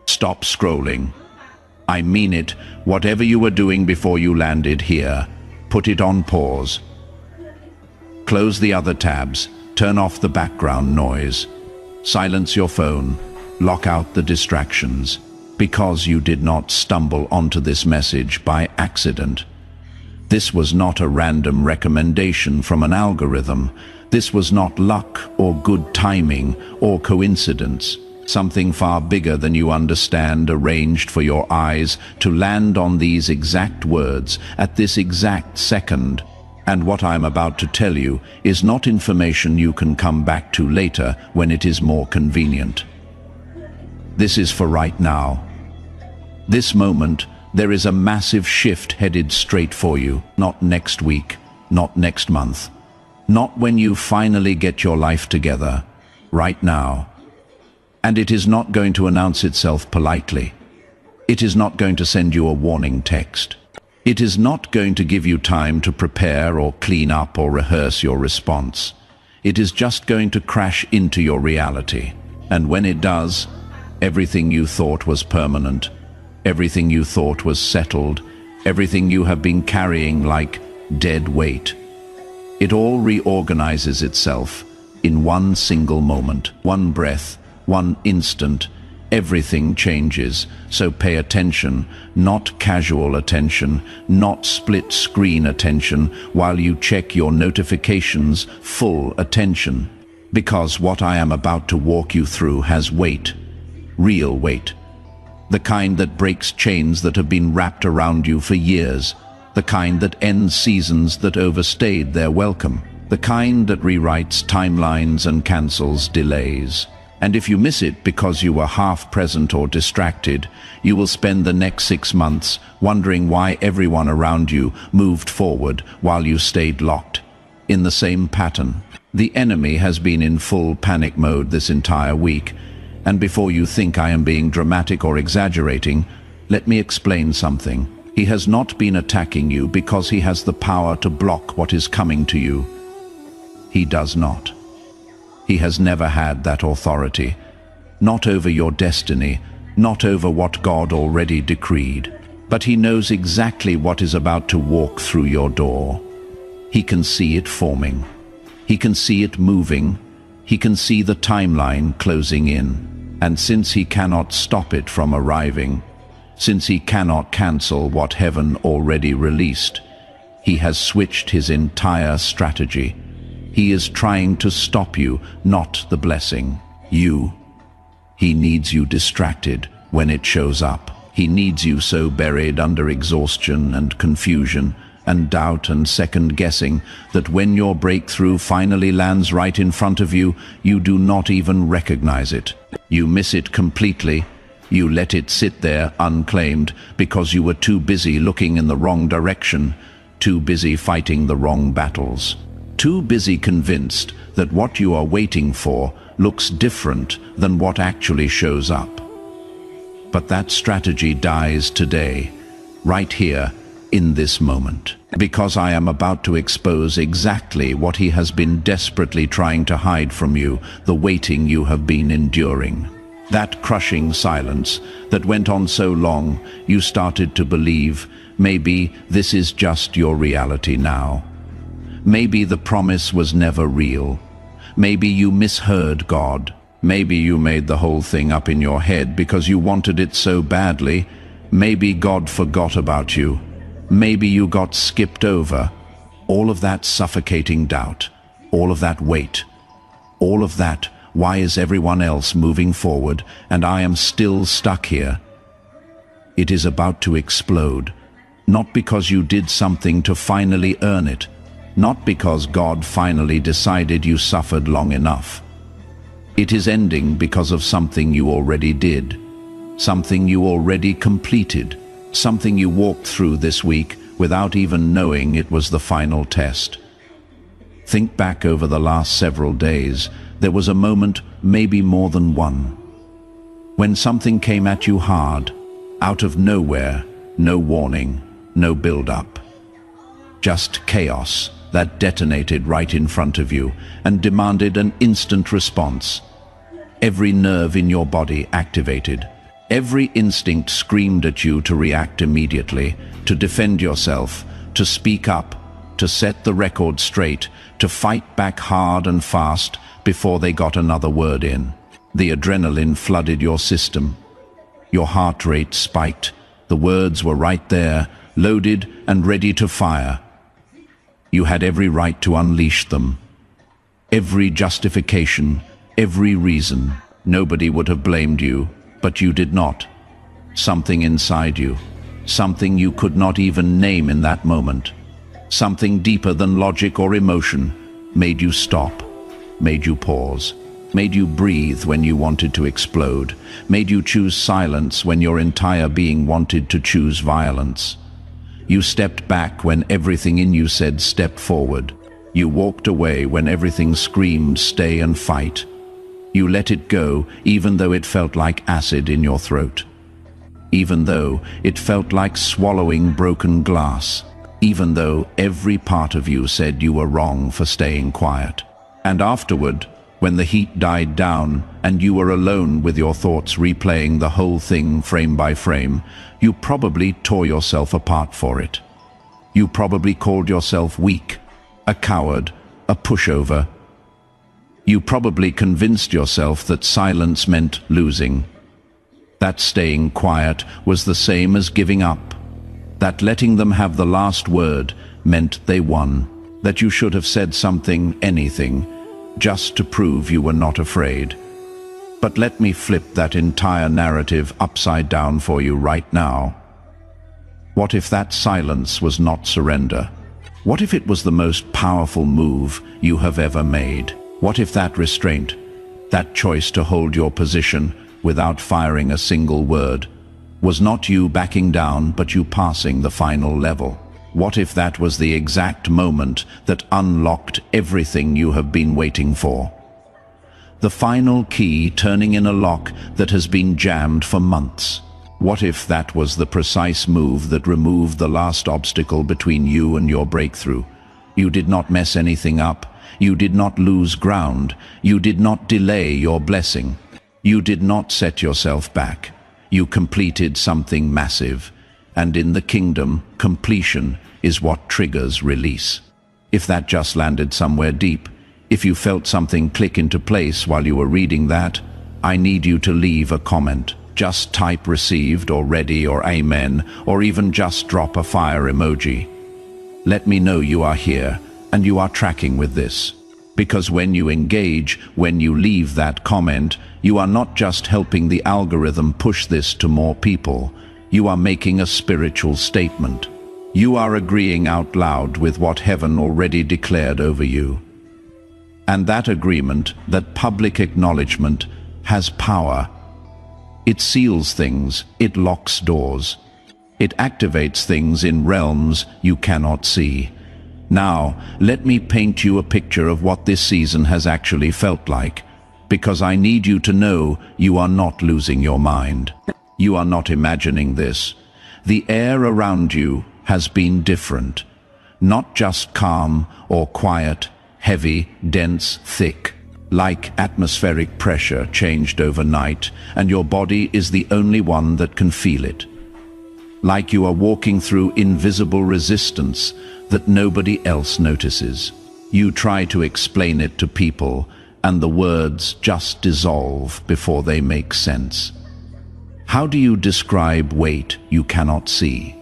Stop scrolling. I mean it. Whatever you were doing before you landed here, put it on pause. Close the other tabs. Turn off the background noise. Silence your phone. Lock out the distractions. Because you did not stumble onto this message by accident. This was not a random recommendation from an algorithm. This was not luck or good timing or coincidence. Something far bigger than you understand arranged for your eyes to land on these exact words at this exact second. And what I'm about to tell you is not information you can come back to later when it is more convenient. This is for right now. This moment, there is a massive shift headed straight for you. Not next week, not next month, not when you finally get your life together. Right now. And it is not going to announce itself politely. It is not going to send you a warning text. It is not going to give you time to prepare or clean up or rehearse your response. It is just going to crash into your reality. And when it does, everything you thought was permanent, everything you thought was settled, everything you have been carrying like dead weight, it all reorganizes itself in one single moment, one breath, one instant. Everything changes, so pay attention, not casual attention, not split-screen attention while you check your notifications, full attention. Because what I am about to walk you through has weight, real weight. The kind that breaks chains that have been wrapped around you for years, the kind that ends seasons that overstayed their welcome, the kind that rewrites timelines and cancels delays. And if you miss it because you were half present or distracted, you will spend the next 6 months wondering why everyone around you moved forward while you stayed locked in the same pattern. The enemy has been in full panic mode this entire week, and before you think I am being dramatic or exaggerating, let me explain something. He has not been attacking you because he has the power to block what is coming to you. He does not. He has never had that authority, not over your destiny, not over what God already decreed. But he knows exactly what is about to walk through your door. He can see it forming. He can see it moving. He can see the timeline closing in. And since he cannot stop it from arriving, since he cannot cancel what heaven already released, he has switched his entire strategy. He is trying to stop you, not the blessing. You. He needs you distracted when it shows up. He needs you so buried under exhaustion and confusion and doubt and second-guessing that when your breakthrough finally lands right in front of you, you do not even recognize it. You miss it completely. You let it sit there unclaimed because you were too busy looking in the wrong direction, too busy fighting the wrong battles. Too busy convinced that what you are waiting for looks different than what actually shows up. But that strategy dies today, right here, in this moment. Because I am about to expose exactly what he has been desperately trying to hide from you, the waiting you have been enduring. That crushing silence that went on so long, you started to believe, maybe this is just your reality now. Maybe the promise was never real. Maybe you misheard God. Maybe you made the whole thing up in your head because you wanted it so badly. Maybe God forgot about you. Maybe you got skipped over. All of that suffocating doubt, all of that weight, all of that, why is everyone else moving forward and I am still stuck here? It is about to explode, not because you did something to finally earn it, not because God finally decided you suffered long enough. It is ending because of something you already did, something you already completed, something you walked through this week without even knowing it was the final test. Think back over the last several days. There was a moment, maybe more than one, when something came at you hard, out of nowhere, no warning, no build-up. Just chaos that detonated right in front of you and demanded an instant response. Every nerve in your body activated. Every instinct screamed at you to react immediately, to defend yourself, to speak up, to set the record straight, to fight back hard and fast before they got another word in. The adrenaline flooded your system. Your heart rate spiked. The words were right there, loaded and ready to fire. You had every right to unleash them. Every justification, every reason. Nobody would have blamed you, but you did not. Something inside you, something you could not even name in that moment, something deeper than logic or emotion, made you stop, made you pause, made you breathe when you wanted to explode, made you choose silence when your entire being wanted to choose violence. You stepped back when everything in you said step forward. You walked away when everything screamed stay and fight. You let it go even though it felt like acid in your throat. Even though it felt like swallowing broken glass. Even though every part of you said you were wrong for staying quiet. And afterward, when the heat died down and you were alone with your thoughts replaying the whole thing frame by frame, you probably tore yourself apart for it. You probably called yourself weak, a coward, a pushover. You probably convinced yourself that silence meant losing. That staying quiet was the same as giving up. That letting them have the last word meant they won. That you should have said something, anything, just to prove you were not afraid. But let me flip that entire narrative upside down for you right now. What if that silence was not surrender? What if it was the most powerful move you have ever made? What if that restraint, that choice to hold your position without firing a single word, was not you backing down but you passing the final level? What if that was the exact moment that unlocked everything you have been waiting for? The final key turning in a lock that has been jammed for months. What if that was the precise move that removed the last obstacle between you and your breakthrough? You did not mess anything up. You did not lose ground. You did not delay your blessing. You did not set yourself back. You completed something massive. And in the kingdom, completion is what triggers release. If that just landed somewhere deep, if you felt something click into place while you were reading that, I need you to leave a comment. Just type received or ready or amen, or even just drop a fire emoji. Let me know you are here and you are tracking with this. Because when you engage, when you leave that comment, you are not just helping the algorithm push this to more people. You are making a spiritual statement. You are agreeing out loud with what heaven already declared over you. And that agreement, that public acknowledgement, has power. It seals things, it locks doors. It activates things in realms you cannot see. Now, let me paint you a picture of what this season has actually felt like, because I need you to know you are not losing your mind. You are not imagining this. The air around you has been different. Not just calm or quiet, heavy, dense, thick. Like atmospheric pressure changed overnight, and your body is the only one that can feel it. Like you are walking through invisible resistance that nobody else notices. You try to explain it to people, and the words just dissolve before they make sense. How do you describe weight you cannot see?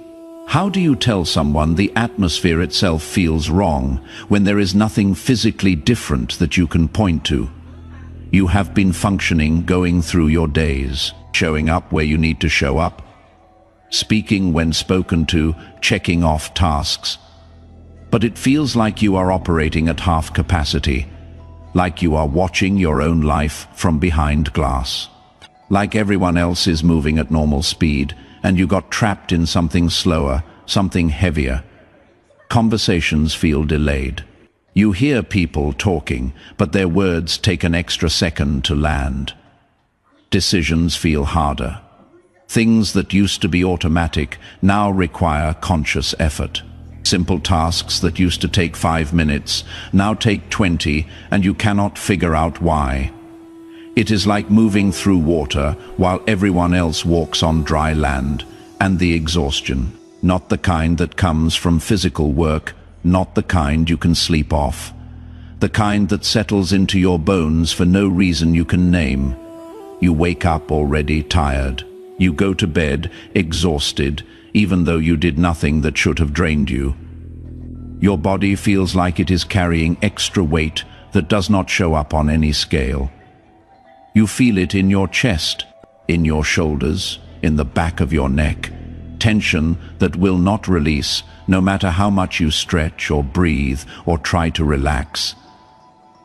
How do you tell someone the atmosphere itself feels wrong when there is nothing physically different that you can point to? You have been functioning, going through your days, showing up where you need to show up, speaking when spoken to, checking off tasks. But it feels like you are operating at half capacity, like you are watching your own life from behind glass. Like everyone else is moving at normal speed, and you got trapped in something slower, something heavier. Conversations feel delayed. You hear people talking, but their words take an extra second to land. Decisions feel harder. Things that used to be automatic now require conscious effort. Simple tasks that used to take 5 minutes now take 20, and you cannot figure out why. It is like moving through water while everyone else walks on dry land, and the exhaustion, not the kind that comes from physical work, not the kind you can sleep off, the kind that settles into your bones for no reason you can name. You wake up already tired. You go to bed exhausted, even though you did nothing that should have drained you. Your body feels like it is carrying extra weight that does not show up on any scale. You feel it in your chest, in your shoulders, in the back of your neck, tension that will not release no matter how much you stretch or breathe or try to relax.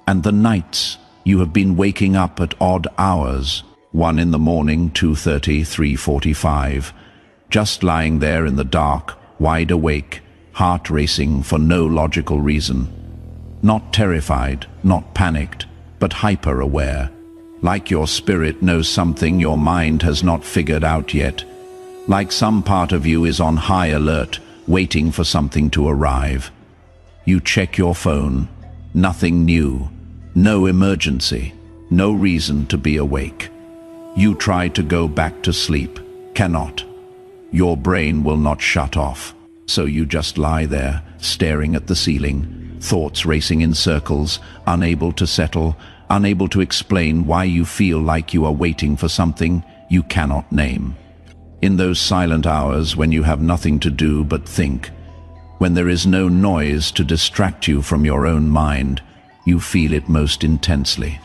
And the nights, you have been waking up at odd hours, 1 in the morning, 2:30, 3:45, just lying there in the dark, wide awake, heart racing for no logical reason. Not terrified, not panicked, but hyper-aware, like your spirit knows something your mind has not figured out yet, like some part of you is on high alert, waiting for something to arrive. You check your phone, nothing new, no emergency, no reason to be awake. You try to go back to sleep, cannot. Your brain will not shut off, so you just lie there, staring at the ceiling, thoughts racing in circles, unable to settle, unable to explain why you feel like you are waiting for something you cannot name. In those silent hours when you have nothing to do but think, when there is no noise to distract you from your own mind, you feel it most intensely.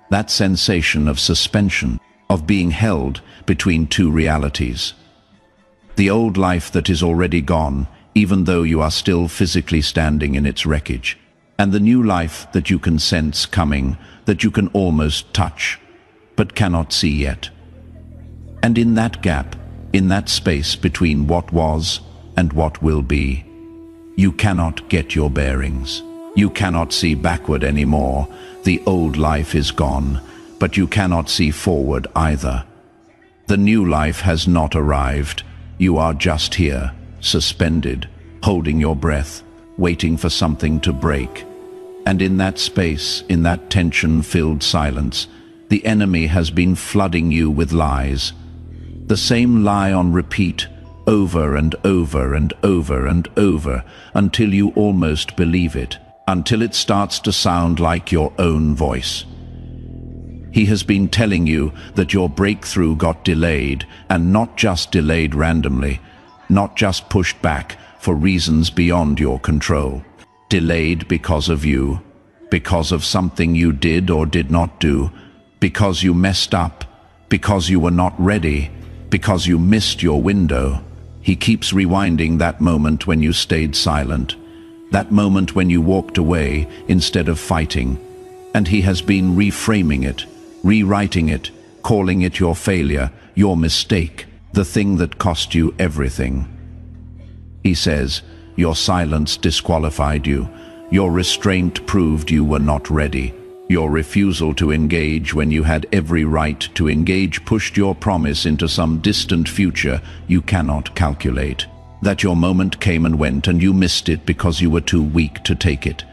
That sensation of suspension, of being held between two realities. The old life that is already gone, even though you are still physically standing in its wreckage, and the new life that you can sense coming, that you can almost touch, but cannot see yet. And in that gap, in that space between what was and what will be, you cannot get your bearings. You cannot see backward anymore. The old life is gone, but you cannot see forward either. The new life has not arrived. You are just here, suspended, holding your breath, waiting for something to break. And in that space, in that tension-filled silence, the enemy has been flooding you with lies. The same lie on repeat, over and over and over and over, until you almost believe it, until it starts to sound like your own voice. He has been telling you that your breakthrough got delayed, and not just delayed randomly, not just pushed back for reasons beyond your control. Delayed because of you, because of something you did or did not do, because you messed up, because you were not ready, because you missed your window. He keeps rewinding that moment when you stayed silent, that moment when you walked away instead of fighting, and he has been reframing it, rewriting it, calling it your failure, your mistake, the thing that cost you everything. He says, your silence disqualified you, your restraint proved you were not ready, your refusal to engage when you had every right to engage pushed your promise into some distant future you cannot calculate. That your moment came and went and you missed it because you were too weak to take it.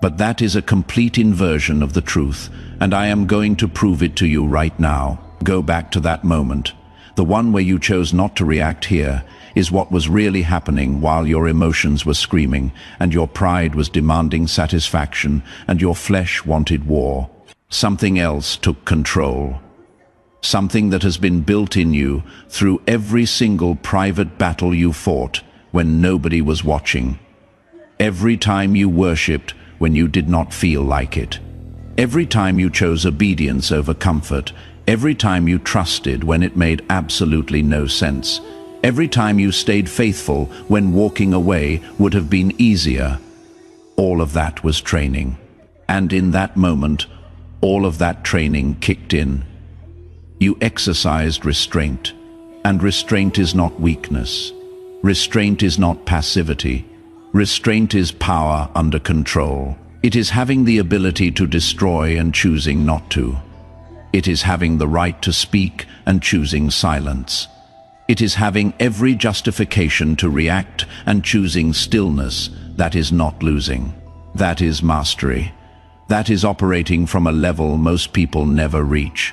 But that is a complete inversion of the truth, and I am going to prove it to you right now. Go back to that moment. The one where you chose not to react here is what was really happening while your emotions were screaming, and your pride was demanding satisfaction, and your flesh wanted war. Something else took control. Something that has been built in you through every single private battle you fought when nobody was watching. Every time you worshipped when you did not feel like it. Every time you chose obedience over comfort. Every time you trusted when it made absolutely no sense. Every time you stayed faithful when walking away would have been easier. All of that was training. And in that moment, all of that training kicked in. You exercised restraint, and restraint is not weakness. Restraint is not passivity. Restraint is power under control. It is having the ability to destroy and choosing not to. It is having the right to speak and choosing silence. It is having every justification to react and choosing stillness. That is not losing. That is mastery. That is operating from a level most people never reach.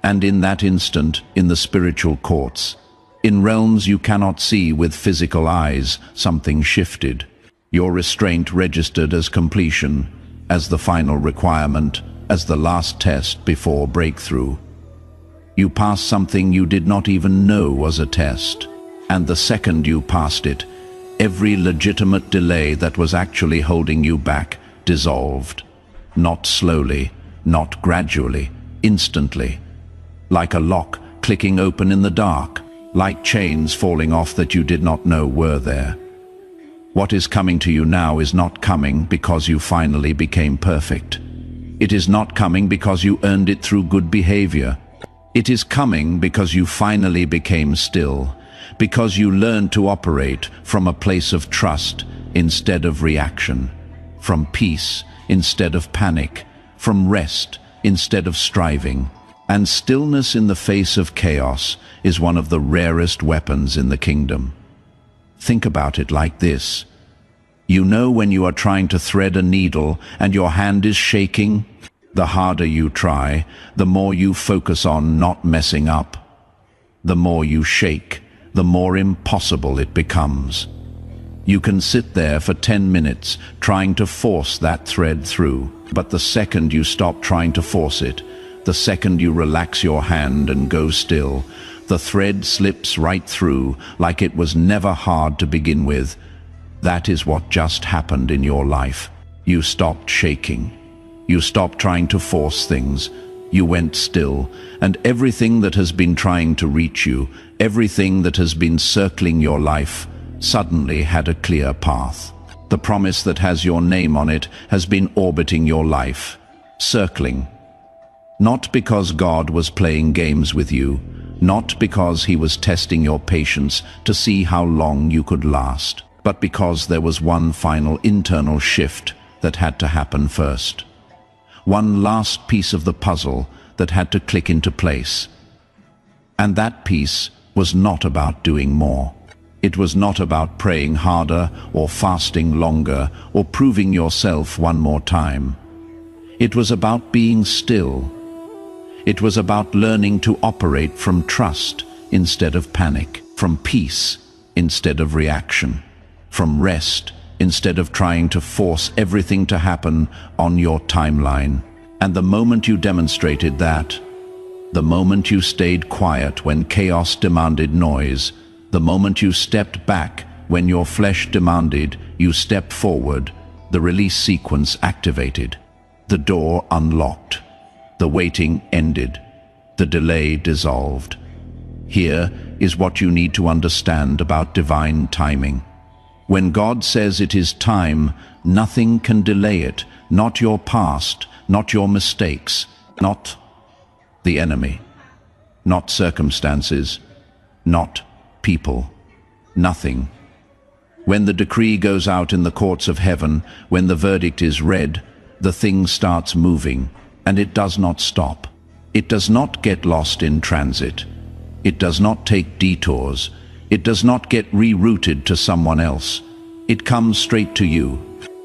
And in that instant, in the spiritual courts, in realms you cannot see with physical eyes, something shifted. Your restraint registered as completion, as the final requirement, as the last test before breakthrough. You passed something you did not even know was a test. And the second you passed it, every legitimate delay that was actually holding you back dissolved. Not slowly, not gradually, instantly. Like a lock clicking open in the dark, like chains falling off that you did not know were there. What is coming to you now is not coming because you finally became perfect. It is not coming because you earned it through good behavior. It is coming because you finally became still, because you learned to operate from a place of trust instead of reaction, from peace instead of panic, from rest instead of striving. And stillness in the face of chaos is one of the rarest weapons in the kingdom. Think about it like this. You know when you are trying to thread a needle and your hand is shaking? The harder you try, the more you focus on not messing up. The more you shake, the more impossible it becomes. You can sit there for 10 minutes trying to force that thread through, but the second you stop trying to force it, the second you relax your hand and go still, the thread slips right through like it was never hard to begin with. That is what just happened in your life. You stopped shaking. You stopped trying to force things. You went still, and everything that has been trying to reach you, everything that has been circling your life, suddenly had a clear path. The promise that has your name on it has been orbiting your life, circling. Not because God was playing games with you, not because he was testing your patience to see how long you could last, but because there was one final internal shift that had to happen first. One last piece of the puzzle that had to click into place. And that piece was not about doing more. It was not about praying harder or fasting longer or proving yourself one more time. It was about being still. It was about learning to operate from trust instead of panic, from peace instead of reaction, from rest instead of trying to force everything to happen on your timeline. And the moment you demonstrated that, the moment you stayed quiet when chaos demanded noise, the moment you stepped back when your flesh demanded you step forward, the release sequence activated. The door unlocked. The waiting ended. The delay dissolved. Here is what you need to understand about divine timing. When God says it is time, nothing can delay it, not your past, not your mistakes, not the enemy, not circumstances, not people, nothing. When the decree goes out in the courts of heaven, when the verdict is read, the thing starts moving, and it does not stop. It does not get lost in transit. It does not take detours. It does not get rerouted to someone else. It comes straight to you.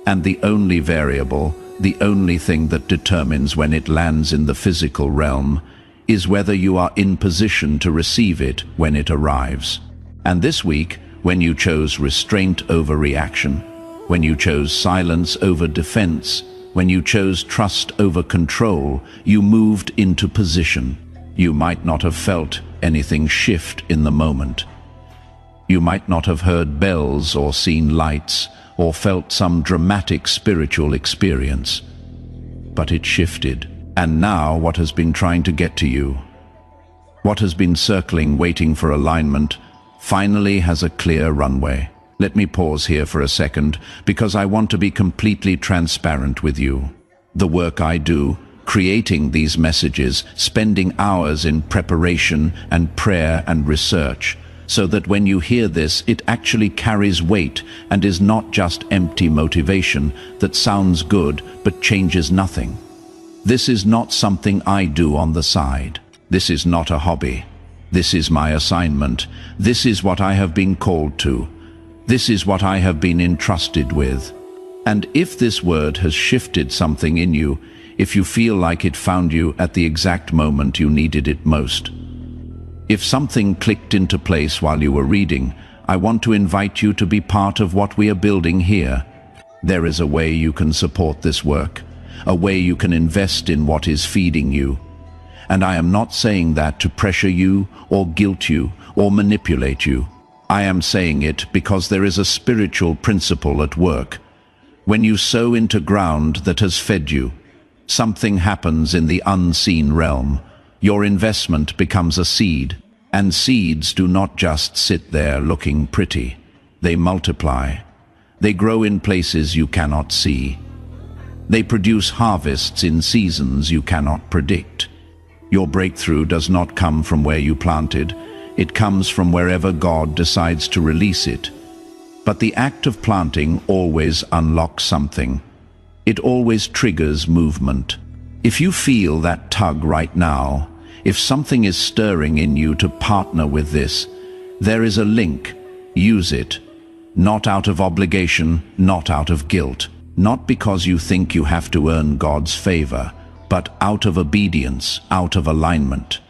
And the only variable, the only thing that determines when it lands in the physical realm, is whether you are in position to receive it when it arrives. And this week, when you chose restraint over reaction, when you chose silence over defense, when you chose trust over control, you moved into position. You might not have felt anything shift in the moment. You might not have heard bells or seen lights or felt some dramatic spiritual experience. But it shifted. And now what has been trying to get to you, what has been circling, waiting for alignment, finally has a clear runway. Let me pause here for a second, because I want to be completely transparent with you. The work I do, creating these messages, spending hours in preparation and prayer and research, so that when you hear this, it actually carries weight and is not just empty motivation that sounds good but changes nothing. This is not something I do on the side. This is not a hobby. This is my assignment. This is what I have been called to. This is what I have been entrusted with. And if this word has shifted something in you, if you feel like it found you at the exact moment you needed it most, if something clicked into place while you were reading, I want to invite you to be part of what we are building here. There is a way you can support this work, a way you can invest in what is feeding you. And I am not saying that to pressure you or guilt you or manipulate you. I am saying it because there is a spiritual principle at work. When you sow into ground that has fed you, something happens in the unseen realm. Your investment becomes a seed, and seeds do not just sit there looking pretty. They multiply. They grow in places you cannot see. They produce harvests in seasons you cannot predict. Your breakthrough does not come from where you planted. It comes from wherever God decides to release it. But the act of planting always unlocks something. It always triggers movement. If you feel that tug right now, if something is stirring in you to partner with this, there is a link. Use it. Not out of obligation, not out of guilt, not because you think you have to earn God's favor, but out of obedience, out of alignment.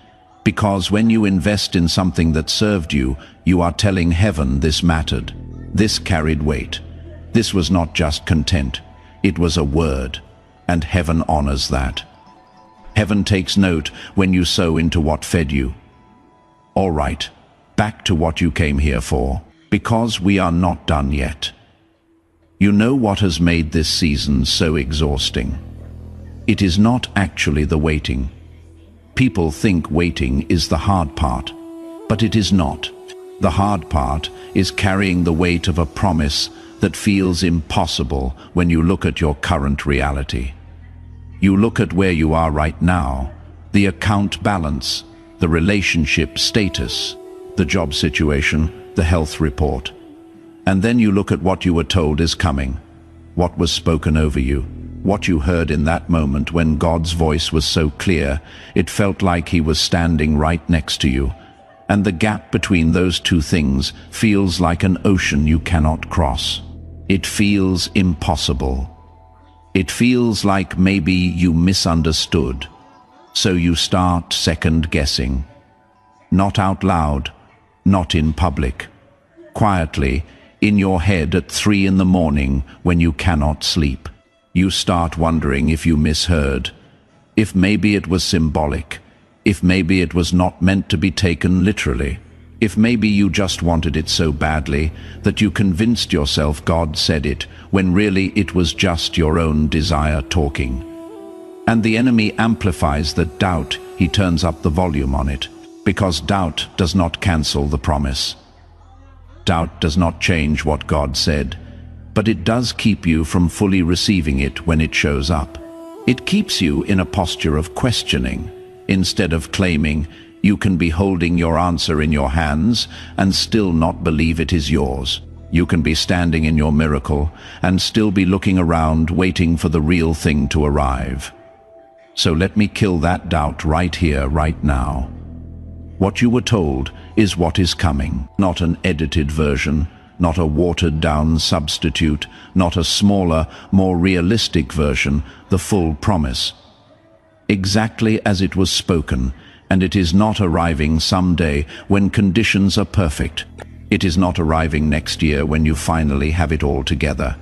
Because when you invest in something that served you, you are telling heaven this mattered. This carried weight. This was not just content. It was a word, and heaven honors that. Heaven takes note when you sow into what fed you. All right, back to what you came here for, because we are not done yet. You know what has made this season so exhausting? It is not actually the waiting. People think waiting is the hard part, but it is not. The hard part is carrying the weight of a promise that feels impossible when you look at your current reality. You look at where you are right now, the account balance, the relationship status, the job situation, the health report. And then you look at what you were told is coming, what was spoken over you, what you heard in that moment when God's voice was so clear, it felt like he was standing right next to you. And the gap between those two things feels like an ocean you cannot cross. It feels impossible. It feels like maybe you misunderstood. So you start second-guessing. Not out loud, not in public. Quietly, in your head at 3 in the morning when you cannot sleep. You start wondering if you misheard, if maybe it was symbolic, if maybe it was not meant to be taken literally, if maybe you just wanted it so badly that you convinced yourself God said it when really it was just your own desire talking. And the enemy amplifies that doubt. He turns up the volume on it, because doubt does not cancel the promise. Doubt does not change what God said, but it does keep you from fully receiving it when it shows up. It keeps you in a posture of questioning. Instead of claiming, you can be holding your answer in your hands and still not believe it is yours. You can be standing in your miracle and still be looking around waiting for the real thing to arrive. So let me kill that doubt right here, right now. What you were told is what is coming, not an edited version, not a watered-down substitute, not a smaller, more realistic version, the full promise. Exactly as it was spoken, and it is not arriving someday when conditions are perfect. It is not arriving next year when you finally have it all together.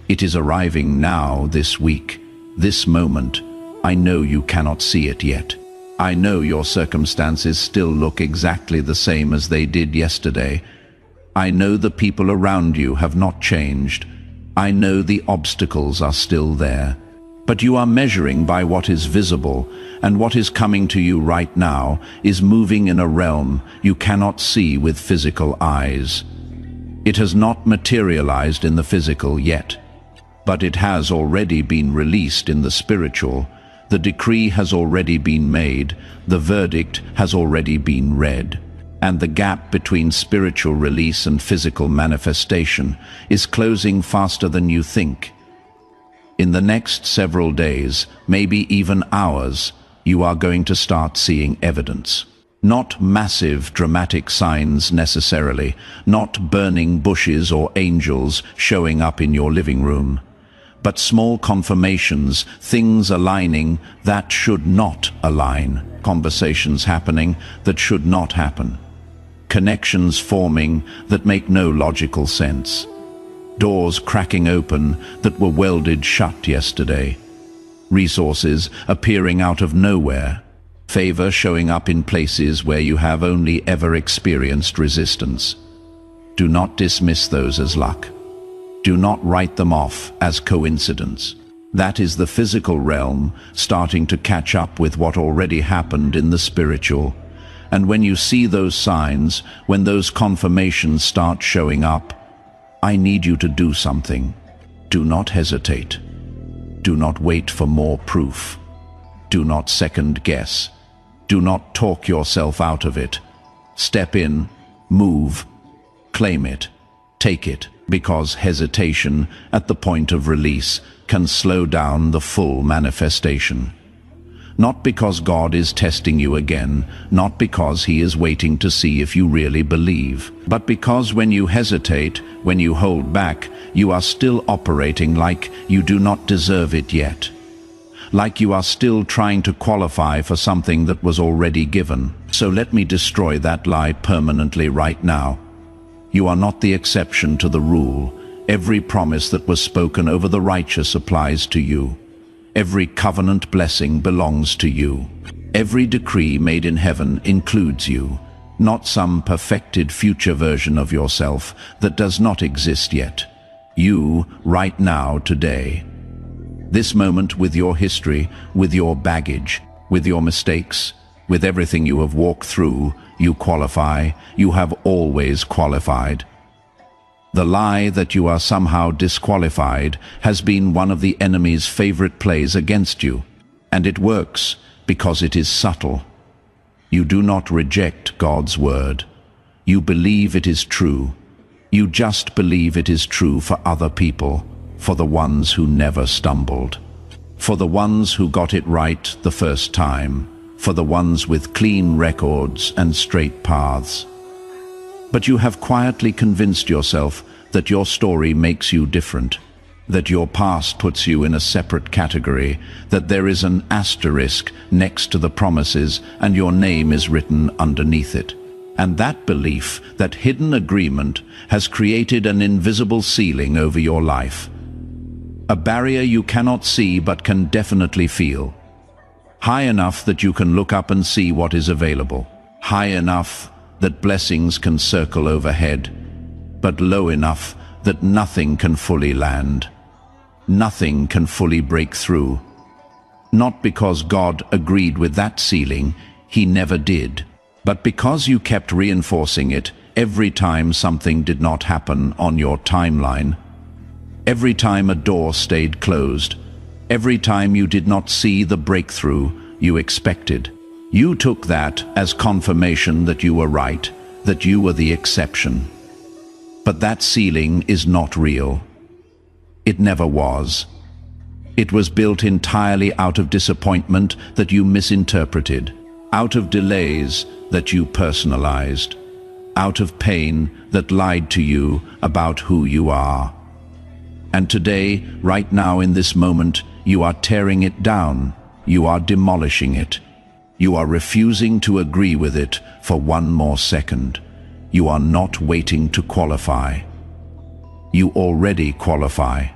It is arriving now, this week, this moment. I know you cannot see it yet. I know your circumstances still look exactly the same as they did yesterday. I know the people around you have not changed. I know the obstacles are still there. But you are measuring by what is visible, and what is coming to you right now is moving in a realm you cannot see with physical eyes. It has not materialized in the physical yet, but it has already been released in the spiritual. The decree has already been made, the verdict has already been read, and the gap between spiritual release and physical manifestation is closing faster than you think. In the next several days, maybe even hours, you are going to start seeing evidence. Not massive, dramatic signs necessarily, not burning bushes or angels showing up in your living room. but small confirmations, things aligning that should not align, conversations happening that should not happen, connections forming that make no logical sense, doors cracking open that were welded shut yesterday, resources appearing out of nowhere, favor showing up in places where you have only ever experienced resistance. Do not dismiss those as luck. Do not write them off as coincidence. That is the physical realm starting to catch up with what already happened in the spiritual. And when you see those signs, when those confirmations start showing up, I need you to do something. Do not hesitate. Do not wait for more proof. Do not second guess. Do not talk yourself out of it. Step in, move, claim it, take it, because hesitation at the point of release can slow down the full manifestation. Not because God is testing you again, not because He is waiting to see if you really believe, but because when you hesitate, when you hold back, you are still operating like you do not deserve it yet. Like you are still trying to qualify for something that was already given. So let me destroy that lie permanently right now. You are not the exception to the rule. Every promise that was spoken over the righteous applies to you. Every covenant blessing belongs to you. Every decree made in heaven includes you, not some perfected future version of yourself that does not exist yet. You, right now, today. This moment, with your history, with your baggage, with your mistakes, with everything you have walked through, you qualify. You have always qualified. The lie that you are somehow disqualified has been one of the enemy's favorite plays against you, and it works because it is subtle. You do not reject God's word. You believe it is true. You just believe it is true for other people, for the ones who never stumbled, for the ones who got it right the first time, for the ones with clean records and straight paths. But you have quietly convinced yourself that your story makes you different, that your past puts you in a separate category, that there is an asterisk next to the promises and your name is written underneath it. And that belief, that hidden agreement, has created an invisible ceiling over your life. A barrier you cannot see but can definitely feel. High enough that you can look up and see what is available. High enough that blessings can circle overhead, but low enough that nothing can fully land. Nothing can fully break through. Not because God agreed with that ceiling, He never did, but because you kept reinforcing it every time something did not happen on your timeline. Every time a door stayed closed, every time you did not see the breakthrough you expected. You took that as confirmation that you were right, that you were the exception. But that ceiling is not real. It never was. It was built entirely out of disappointment that you misinterpreted, out of delays that you personalized, out of pain that lied to you about who you are. And today, right now in this moment, you are tearing it down. You are demolishing it. You are refusing to agree with it for one more second. You are not waiting to qualify. You already qualify.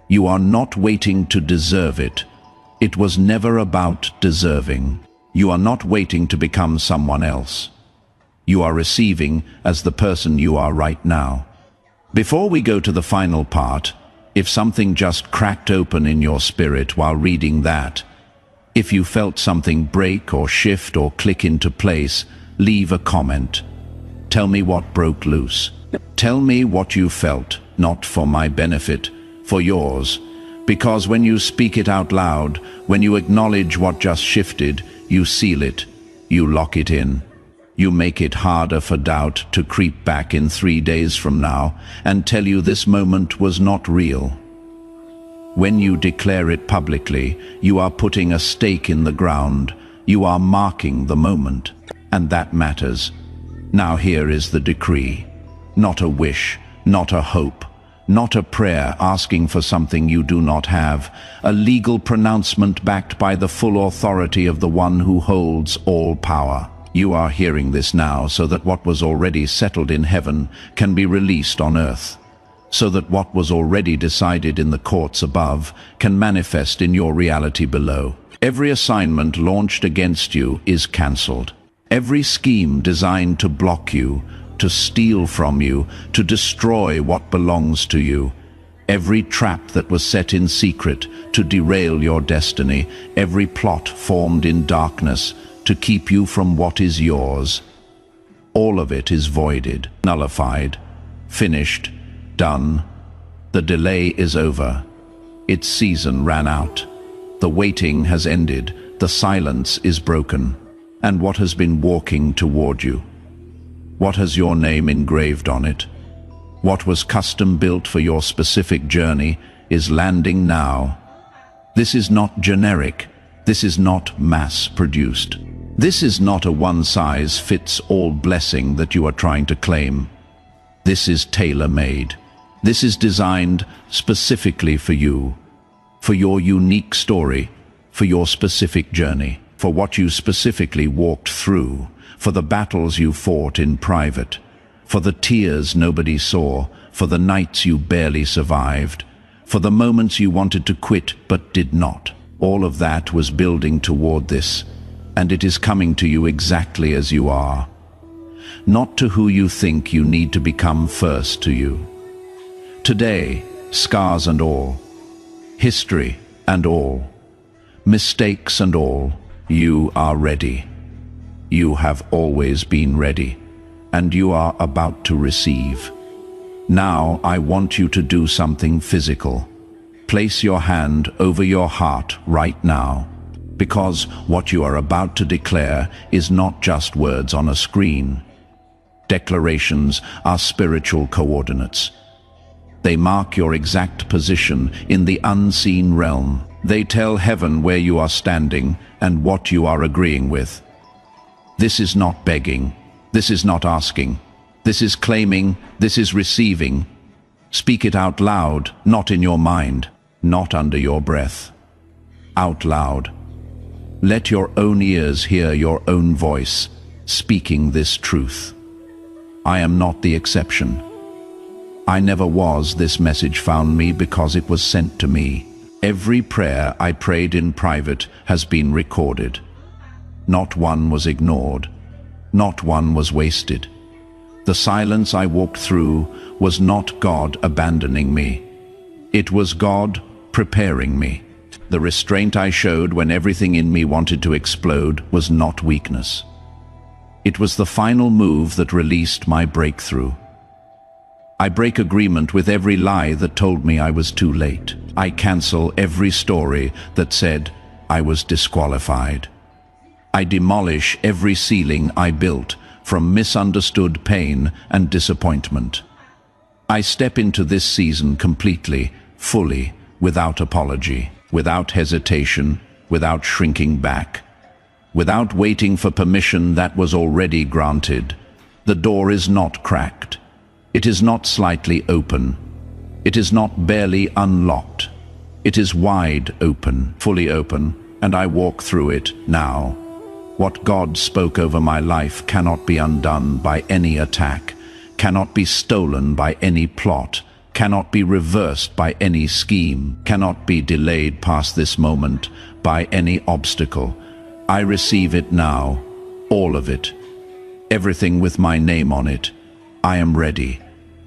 You are not waiting to deserve it. It was never about deserving. You are not waiting to become someone else. You are receiving as the person you are right now. Before we go to the final part, if something just cracked open in your spirit while reading that, if you felt something break or shift or click into place, leave a comment. Tell me what broke loose. Tell me what you felt, not for my benefit, for yours. Because when you speak it out loud, when you acknowledge what just shifted, you seal it, you lock it in. You make it harder for doubt to creep back in 3 days from now and tell you this moment was not real. When you declare it publicly, you are putting a stake in the ground. You are marking the moment, and that matters. Now here is the decree. Not a wish, not a hope, not a prayer asking for something you do not have, a legal pronouncement backed by the full authority of the one who holds all power. You are hearing this now so that what was already settled in heaven can be released on earth, so that what was already decided in the courts above can manifest in your reality below. Every assignment launched against you is cancelled. Every scheme designed to block you, to steal from you, to destroy what belongs to you, every trap that was set in secret to derail your destiny, every plot formed in darkness to keep you from what is yours, all of it is voided, nullified, finished, done. The delay is over. Its season ran out. The waiting has ended. The silence is broken. And what has been walking toward you? What has your name engraved on it? What was custom built for your specific journey is landing now. This is not generic. This is not mass-produced. This is not a one-size-fits-all blessing that you are trying to claim. This is tailor-made. This is designed specifically for you, for your unique story, for your specific journey, for what you specifically walked through, for the battles you fought in private, for the tears nobody saw, for the nights you barely survived, for the moments you wanted to quit but did not. All of that was building toward this, and it is coming to you exactly as you are, not to who you think you need to become first to you. Today, scars and all, history and all, mistakes and all, you are ready. You have always been ready, and you are about to receive. Now I want you to do something physical. Place your hand over your heart right now, because what you are about to declare is not just words on a screen. Declarations are spiritual coordinates. They mark your exact position in the unseen realm. They tell heaven where you are standing and what you are agreeing with. This is not begging. This is not asking. This is claiming. This is receiving. Speak it out loud, not in your mind, not under your breath. Out loud. Let your own ears hear your own voice, speaking this truth. I am not the exception. I never was. This message found me because it was sent to me. Every prayer I prayed in private has been recorded. Not one was ignored. Not one was wasted. The silence I walked through was not God abandoning me. It was God preparing me. The restraint I showed when everything in me wanted to explode was not weakness. It was the final move that released my breakthrough. I break agreement with every lie that told me I was too late. I cancel every story that said I was disqualified. I demolish every ceiling I built from misunderstood pain and disappointment. I step into this season completely, fully, without apology, without hesitation, without shrinking back, without waiting for permission that was already granted. The door is not cracked. It is not slightly open. It is not barely unlocked. It is wide open, fully open, and I walk through it now. What God spoke over my life cannot be undone by any attack, cannot be stolen by any plot, cannot be reversed by any scheme, cannot be delayed past this moment by any obstacle. I receive it now, all of it, everything with my name on it. I am ready.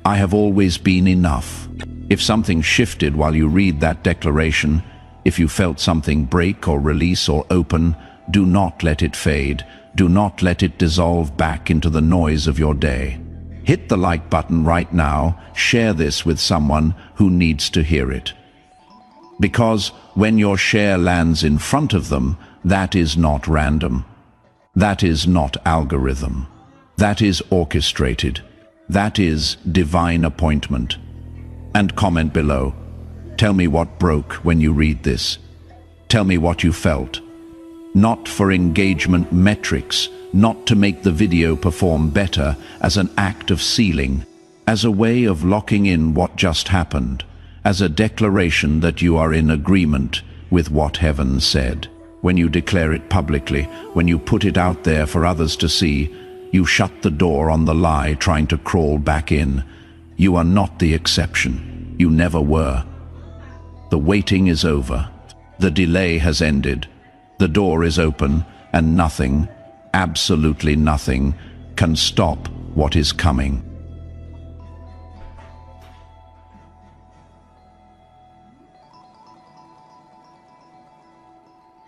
I have always been enough. If something shifted while you read that declaration, if you felt something break or release or open, do not let it fade. Do not let it dissolve back into the noise of your day. Hit the like button right now. Share this with someone who needs to hear it. Because when your share lands in front of them, that is not random. That is not algorithm. That is orchestrated. That is divine appointment. And comment below. Tell me what broke when you read this. Tell me what you felt. Not for engagement metrics, not to make the video perform better as an act of sealing, as a way of locking in what just happened, as a declaration that you are in agreement with what heaven said. When you declare it publicly, when you put it out there for others to see, you shut the door on the lie trying to crawl back in. You are not the exception. You never were. The waiting is over. The delay has ended. The door is open, and nothing, absolutely nothing, can stop what is coming.